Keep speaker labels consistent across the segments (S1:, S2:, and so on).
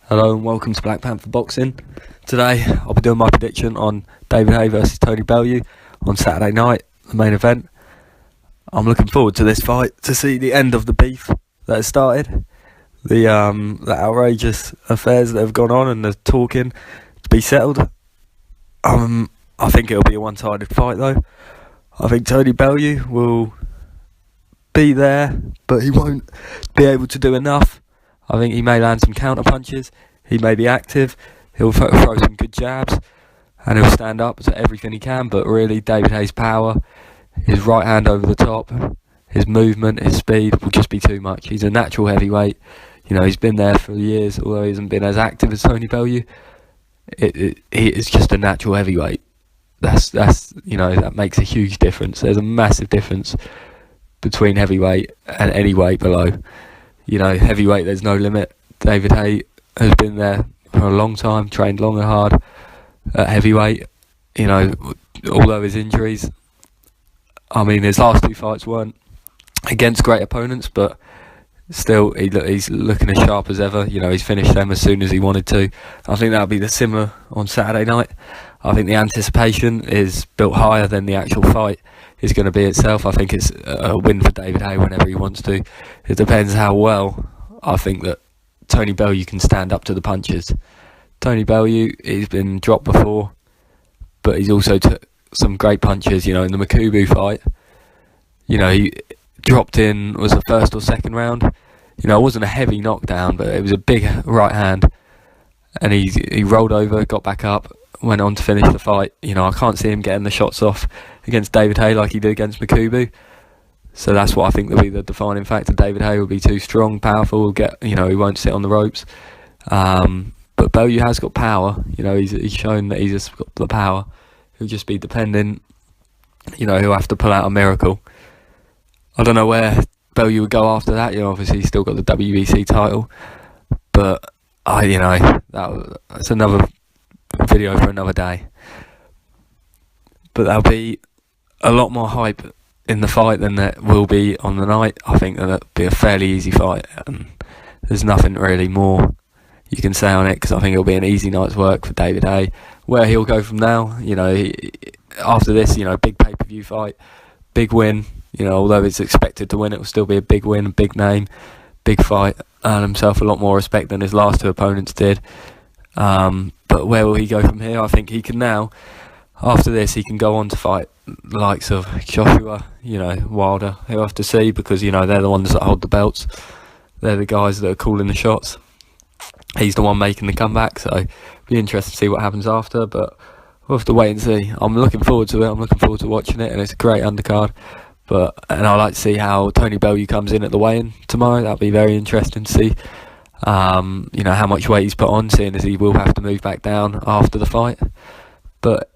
S1: Hello and welcome to Black Panther Boxing. Today I'll be doing my prediction on David Haye versus Tony Bellew on Saturday night, the main event. I'm looking forward to this fight to see the end of the beef that has started, the outrageous affairs that have gone on and the talking to be settled. I think it'll be a one-sided fight though. I think Tony Bellew will be there, but he won't be able to do enough. I think he may land some counter punches, he may be active, he'll throw some good jabs, and he'll stand up to everything he can, but really David Haye's power, his right hand over the top, his movement, his speed will just be too much. He's a natural heavyweight, he's been there for years, although he hasn't been as active as Tony Bellew. He is just a natural heavyweight. That makes a huge difference. There's a massive difference between heavyweight and any weight below. Heavyweight, there's no limit. David Haye has been there for a long time, trained long and hard at heavyweight. Although his injuries, his last two fights weren't against great opponents, but still he's looking as sharp as ever. He's finished them as soon as he wanted to. I think that'll be the similar on Saturday night. I think the anticipation is built higher than the actual fight is going to be itself. I think it's a win for David Haye whenever he wants to. It depends how well I think that Tony Bellew can stand up to the punches. Tony Bellew, he's been dropped before, but he's also took some great punches. In the Makubu fight, he dropped in, was the first or second round. It wasn't a heavy knockdown, but it was a big right hand, and he rolled over, got back up, went on to finish the fight. I can't see him getting the shots off against David Haye like he did against Makubu. So that's what I think will be the defining factor. David Haye will be too strong, powerful, he won't sit on the ropes. But Bellew has got power. He's shown that he's just got the power. He'll just be depending, he'll have to pull out a miracle. I don't know where Bellew would go after that. Obviously he's still got the WBC title. But, that's another video for another day. But there'll be a lot more hype in the fight than there will be on the night. I think that'll be a fairly easy fight, and there's nothing really more you can say on it, because I think it'll be an easy night's work for David Haye. Where he'll go from now, after this, big pay-per-view fight, big win. Although it's expected to win, it will still be a big win, big name, big fight, earn himself a lot more respect than his last two opponents did. But where will he go from here? I think he can now, after this, he can go on to fight the likes of Joshua, Wilder. He'll have to see, because, they're the ones that hold the belts. They're the guys that are calling the shots. He's the one making the comeback, so it'll be interesting to see what happens after, but we'll have to wait and see. I'm looking forward to it. I'm looking forward to watching it, and it's a great undercard. And I'd like to see how Tony Bellew comes in at the weigh-in tomorrow. That'll be very interesting to see. How much weight he's put on, seeing as he will have to move back down after the fight. But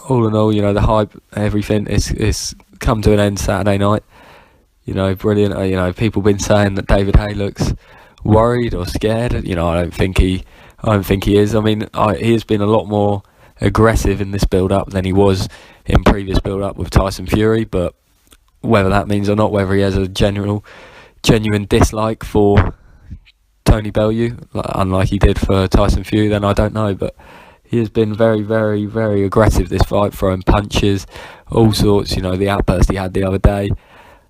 S1: all in all, the hype, everything is come to an end Saturday night. Brilliant. People been saying that David Haye looks worried or scared. I don't think he is. He has been a lot more aggressive in this build-up than he was in previous build-up with Tyson Fury. But whether that means or not, whether he has a genuine dislike for Tony Bellew, unlike he did for Tyson Fury, then I don't know. But he has been very, very, very aggressive this fight, throwing punches, all sorts. The outburst he had the other day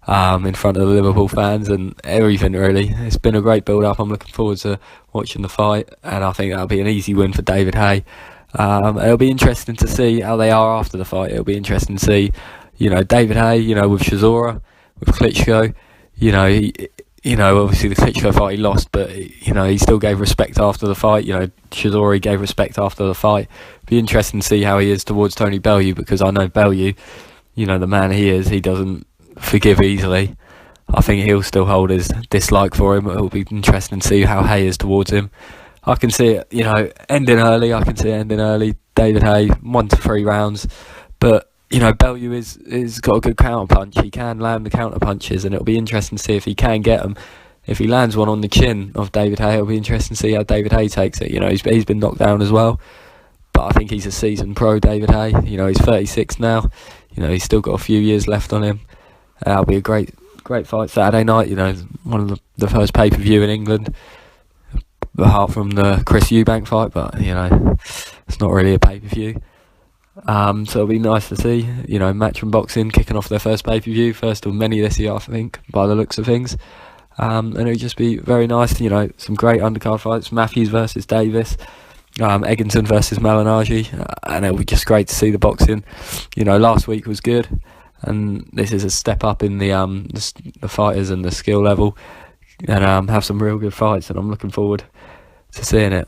S1: in front of the Liverpool fans and everything, really. It's been a great build-up. I'm looking forward to watching the fight, and I think that'll be an easy win for David Haye. It'll be interesting to see how they are after the fight. It'll be interesting to see, David Haye, with Chisora, with Klitschko. Obviously the Klitschko fight he lost, but he still gave respect after the fight. Chisora gave respect after the fight. Be interesting to see how he is towards Tony Bellew, because I know Bellew, the man he is, he doesn't forgive easily. I think he'll still hold his dislike for him. It'll be interesting to see how Haye is towards him. I can see it, ending early. David Haye, 1 to 3 rounds, but Bellew is got a good counter punch. He can land the counter punches, and it'll be interesting to see if he can get them. If he lands one on the chin of David Haye, it'll be interesting to see how David Haye takes it. He's been knocked down as well, but I think he's a seasoned pro, David Haye. He's 36 now. He's still got a few years left on him. That'll be a great fight Saturday night. One of the first pay-per-view in England. apart from the Chris Eubank fight, but you know, it's not really a pay-per-view. So it'll be nice to see, you know, Matchroom Boxing kicking off their first pay-per-view, first of many this year, I think, by the looks of things. And it'll just be very nice, you know, some great undercard fights, Matthews versus Davis, Egginton versus Malignaggi, and it'll be just great to see the boxing. You know, last week was good, and this is a step up in the fighters and the skill level, and have some real good fights, and I'm looking forward to seeing it.